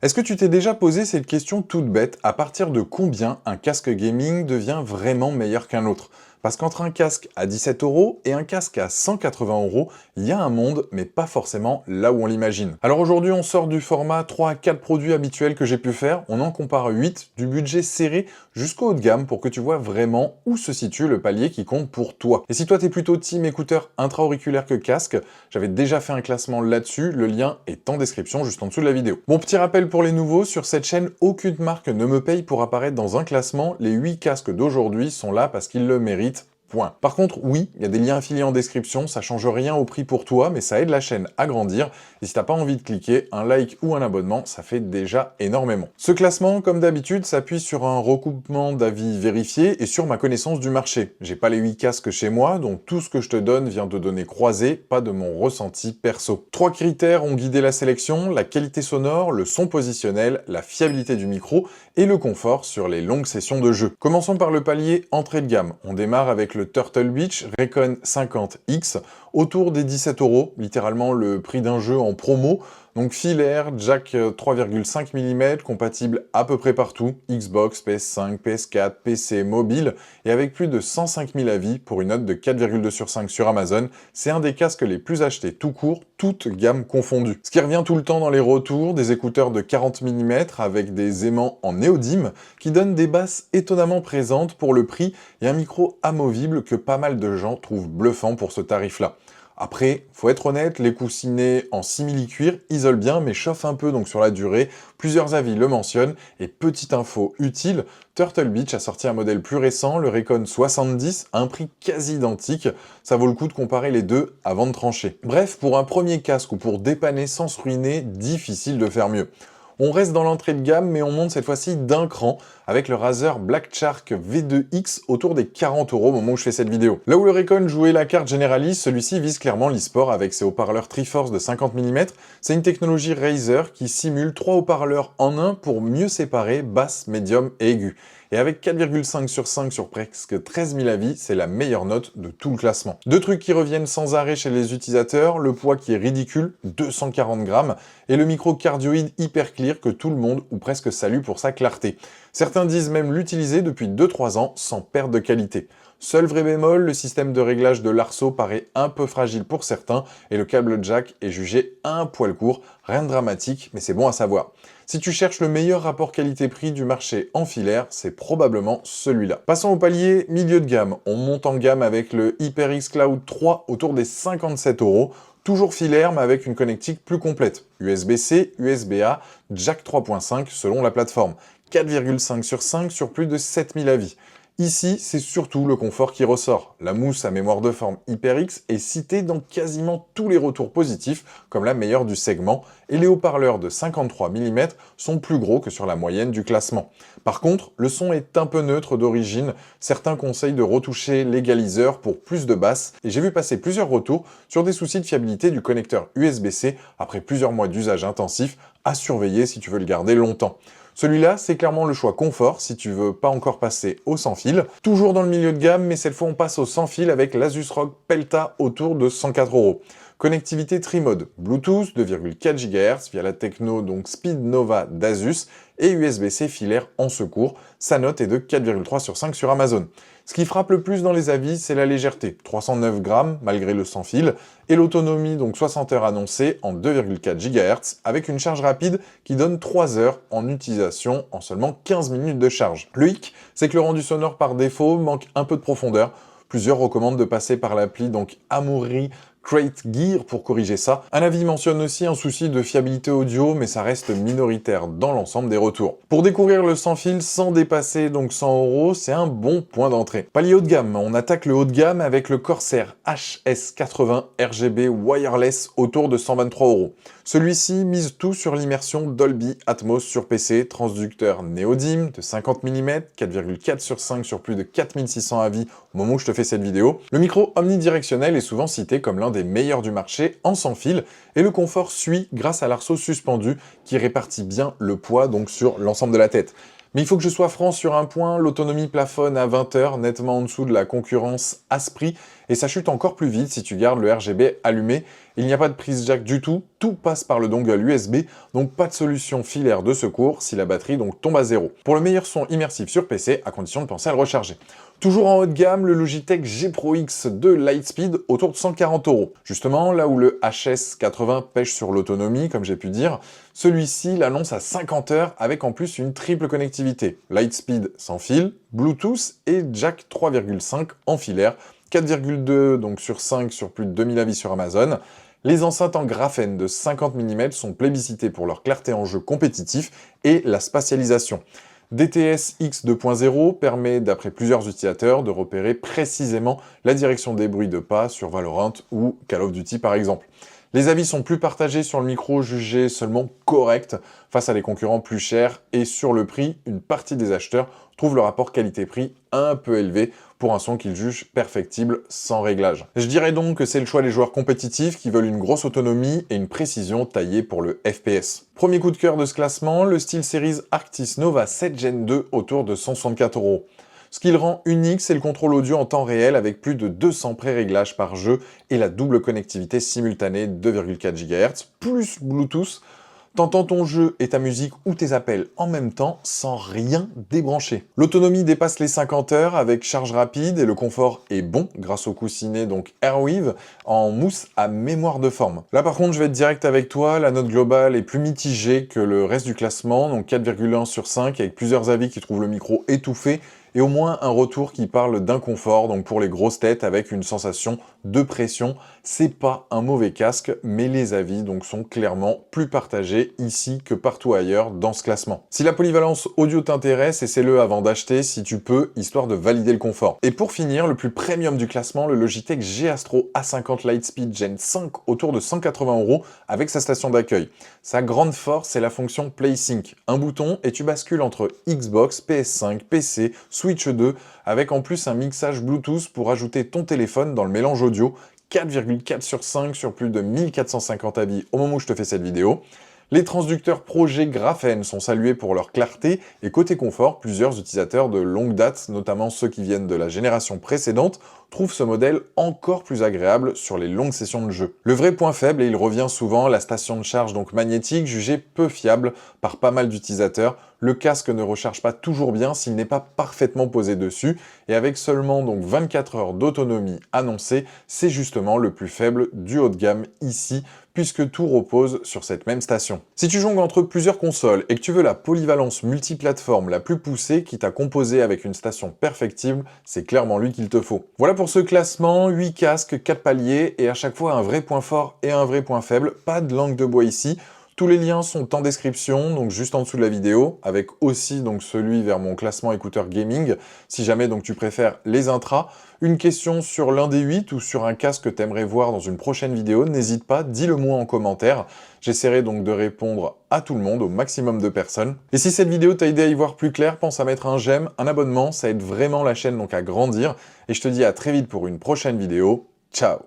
Est-ce que tu t'es déjà posé cette question toute bête, à partir de combien un casque gaming devient vraiment meilleur qu'un autre? Parce qu'entre un casque à 17 € et un casque à 180 €, il y a un monde, mais pas forcément là où on l'imagine. Alors aujourd'hui, on sort du format 3 à 4 produits habituels que j'ai pu faire, on en compare 8, du budget serré jusqu'au haut de gamme pour que tu vois vraiment où se situe le palier qui compte pour toi. Et si toi t'es plutôt team écouteur intra-auriculaire que casque, j'avais déjà fait un classement là-dessus, le lien est en description juste en dessous de la vidéo. Bon, petit rappel pour les nouveaux, sur cette chaîne, aucune marque ne me paye pour apparaître dans un classement, les 8 casques d'aujourd'hui sont là parce qu'ils le méritent. Point. Par contre, oui, il y a des liens affiliés en description, ça change rien au prix pour toi, mais ça aide la chaîne à grandir, et si t'as pas envie de cliquer, un like ou un abonnement, ça fait déjà énormément. Ce classement, comme d'habitude, s'appuie sur un recoupement d'avis vérifiés et sur ma connaissance du marché. J'ai pas les 8 casques chez moi, donc tout ce que je te donne vient de données croisées, pas de mon ressenti perso. 3 critères ont guidé la sélection, la qualité sonore, le son positionnel, la fiabilité du micro et le confort sur les longues sessions de jeu. Commençons par le palier entrée de gamme. On démarre avec le Turtle Beach Recon 50X, autour des 17 €, littéralement le prix d'un jeu en promo. Donc filaire, jack 3,5 mm, compatible à peu près partout, Xbox, PS5, PS4, PC, mobile, et avec plus de 105 000 avis pour une note de 4,2 sur 5 sur Amazon, c'est un des casques les plus achetés tout court, toutes gammes confondues. Ce qui revient tout le temps dans les retours, des écouteurs de 40 mm avec des aimants en néodyme, qui donnent des basses étonnamment présentes pour le prix, et un micro amovible que pas mal de gens trouvent bluffant pour ce tarif-là. Après, faut être honnête, les coussinets en simili-cuir isolent bien mais chauffent un peu donc sur la durée, plusieurs avis le mentionnent, et petite info utile, Turtle Beach a sorti un modèle plus récent, le Recon 70, à un prix quasi identique, ça vaut le coup de comparer les deux avant de trancher. Bref, pour un premier casque ou pour dépanner sans se ruiner, difficile de faire mieux. On reste dans l'entrée de gamme, mais on monte cette fois-ci d'un cran avec le Razer Black Shark V2X autour des 40 € au moment où je fais cette vidéo. Là où le Recon jouait la carte généraliste, celui-ci vise clairement l'e-sport avec ses haut-parleurs Triforce de 50 mm. C'est une technologie Razer qui simule 3 haut-parleurs en un pour mieux séparer basse, médium et aigu. Et avec 4,5 sur 5 sur presque 13 000 avis, c'est la meilleure note de tout le classement. Deux trucs qui reviennent sans arrêt chez les utilisateurs, le poids qui est ridicule, 240 grammes, et le micro cardioïde hyper clear que tout le monde ou presque salue pour sa clarté. Certains disent même l'utiliser depuis 2-3 ans sans perte de qualité. Seul vrai bémol, le système de réglage de l'Arceau paraît un peu fragile pour certains et le câble jack est jugé un poil court, rien de dramatique mais c'est bon à savoir. Si tu cherches le meilleur rapport qualité-prix du marché en filaire, c'est probablement celui-là. Passons au palier milieu de gamme. On monte en gamme avec le HyperX Cloud 3 autour des 57 €. Toujours filaire, mais avec une connectique plus complète. USB-C, USB-A, jack 3.5 selon la plateforme. 4,5 sur 5 sur plus de 7000 avis. Ici, c'est surtout le confort qui ressort. La mousse à mémoire de forme HyperX est citée dans quasiment tous les retours positifs comme la meilleure du segment, et les haut-parleurs de 53 mm sont plus gros que sur la moyenne du classement. Par contre, le son est un peu neutre d'origine, certains conseillent de retoucher l'égaliseur pour plus de basse, et j'ai vu passer plusieurs retours sur des soucis de fiabilité du connecteur USB-C après plusieurs mois d'usage intensif, à surveiller si tu veux le garder longtemps. Celui-là, c'est clairement le choix confort si tu veux pas encore passer au sans fil. Toujours dans le milieu de gamme, mais cette fois on passe au sans fil avec l'Asus ROG Pelta autour de 104 €. Connectivité Trimode, Bluetooth 2,4 GHz via la techno donc Speed Nova d'Asus et USB-C filaire en secours. Sa note est de 4,3 sur 5 sur Amazon. Ce qui frappe le plus dans les avis, c'est la légèreté, 309 grammes malgré le sans fil, et l'autonomie, donc 60 heures annoncée en 2,4 GHz, avec une charge rapide qui donne 3 heures en utilisation en seulement 15 minutes de charge. Le hic, c'est que le rendu sonore par défaut manque un peu de profondeur. Plusieurs recommandent de passer par l'appli donc Amaury Crate Gear pour corriger ça. Un avis mentionne aussi un souci de fiabilité audio, mais ça reste minoritaire dans l'ensemble des retours. Pour découvrir le sans fil sans dépasser donc 100 €, c'est un bon point d'entrée. Palier haut de gamme, on attaque le haut de gamme avec le Corsair HS80 RGB wireless autour de 123 €. Celui-ci mise tout sur l'immersion Dolby Atmos sur PC, transducteur néodyme de 50 mm, 4,4 sur 5 sur plus de 4600 avis au moment où je te fais cette vidéo. Le micro omnidirectionnel est souvent cité comme l'un des meilleurs du marché en sans fil, et le confort suit grâce à l'arceau suspendu qui répartit bien le poids donc sur l'ensemble de la tête. Mais il faut que je sois franc sur un point, l'autonomie plafonne à 20 heures, nettement en dessous de la concurrence Aspri, et ça chute encore plus vite si tu gardes le RGB allumé. Il n'y a pas de prise jack du tout passe par le dongle USB, donc pas de solution filaire de secours si la batterie donc tombe à zéro. Pour le meilleur son immersif sur PC, à condition de penser à le recharger. Toujours en haut de gamme, le Logitech G Pro X de Lightspeed autour de 140 €. Justement, là où le HS80 pêche sur l'autonomie, comme j'ai pu dire, celui-ci l'annonce à 50 heures avec en plus une triple connectivité. Lightspeed sans fil, Bluetooth et jack 3,5 en filaire, 4,2 donc sur 5 sur plus de 2000 avis sur Amazon. Les enceintes en graphène de 50 mm sont plébiscitées pour leur clarté en jeu compétitif et la spatialisation. DTS X 2.0 permet, d'après plusieurs utilisateurs, de repérer précisément la direction des bruits de pas sur Valorant ou Call of Duty par exemple. Les avis sont plus partagés sur le micro, jugé seulement correct face à des concurrents plus chers, et sur le prix, une partie des acheteurs trouvent le rapport qualité-prix un peu élevé pour un son qu'ils jugent perfectible sans réglage. Je dirais donc que c'est le choix des joueurs compétitifs qui veulent une grosse autonomie et une précision taillée pour le FPS. Premier coup de cœur de ce classement, le SteelSeries Arctis Nova 7 Gen 2 autour de 164 €. Ce qui le rend unique, c'est le contrôle audio en temps réel avec plus de 200 pré-réglages par jeu et la double connectivité simultanée 2,4 GHz plus Bluetooth. T'entends ton jeu et ta musique ou tes appels en même temps sans rien débrancher. L'autonomie dépasse les 50 heures avec charge rapide et le confort est bon grâce au coussinet donc Airweave en mousse à mémoire de forme. Là par contre je vais être direct avec toi, la note globale est plus mitigée que le reste du classement, donc 4,1 sur 5 avec plusieurs avis qui trouvent le micro étouffé et au moins un retour qui parle d'inconfort, donc pour les grosses têtes avec une sensation de pression. C'est pas un mauvais casque, mais les avis donc sont clairement plus partagés ici que partout ailleurs dans ce classement. Si la polyvalence audio t'intéresse, essaie-le avant d'acheter si tu peux, histoire de valider le confort. Et pour finir, le plus premium du classement, le Logitech G Astro A50 Lightspeed Gen 5 autour de 180 € avec sa station d'accueil. Sa grande force, c'est la fonction PlaySync. Un bouton et tu bascules entre Xbox, PS5, PC, Switch 2, avec en plus un mixage Bluetooth pour ajouter ton téléphone dans le mélange audio, 4,4 sur 5 sur plus de 1450 avis au moment où je te fais cette vidéo. Les transducteurs Projet Graphène sont salués pour leur clarté et côté confort, plusieurs utilisateurs de longue date, notamment ceux qui viennent de la génération précédente, trouvent ce modèle encore plus agréable sur les longues sessions de jeu. Le vrai point faible, et il revient souvent, la station de charge donc magnétique, jugée peu fiable par pas mal d'utilisateurs. Le casque ne recharge pas toujours bien s'il n'est pas parfaitement posé dessus, et avec seulement donc 24 heures d'autonomie annoncée, c'est justement le plus faible du haut de gamme ici, puisque tout repose sur cette même station. Si tu jongles entre plusieurs consoles et que tu veux la polyvalence multiplateforme la plus poussée, qui t'a composé avec une station perfectible, c'est clairement lui qu'il te faut. Voilà pour ce classement, 8 casques, 4 paliers, et à chaque fois un vrai point fort et un vrai point faible, pas de langue de bois ici. Tous les liens sont en description, donc juste en dessous de la vidéo, avec aussi donc celui vers mon classement écouteur gaming, si jamais donc tu préfères les intras. Une question sur l'un des 8 ou sur un casque que tu aimerais voir dans une prochaine vidéo, n'hésite pas, dis-le moi en commentaire. J'essaierai donc de répondre à tout le monde, au maximum de personnes. Et si cette vidéo t'a aidé à y voir plus clair, pense à mettre un j'aime, un abonnement, ça aide vraiment la chaîne donc à grandir. Et je te dis à très vite pour une prochaine vidéo. Ciao!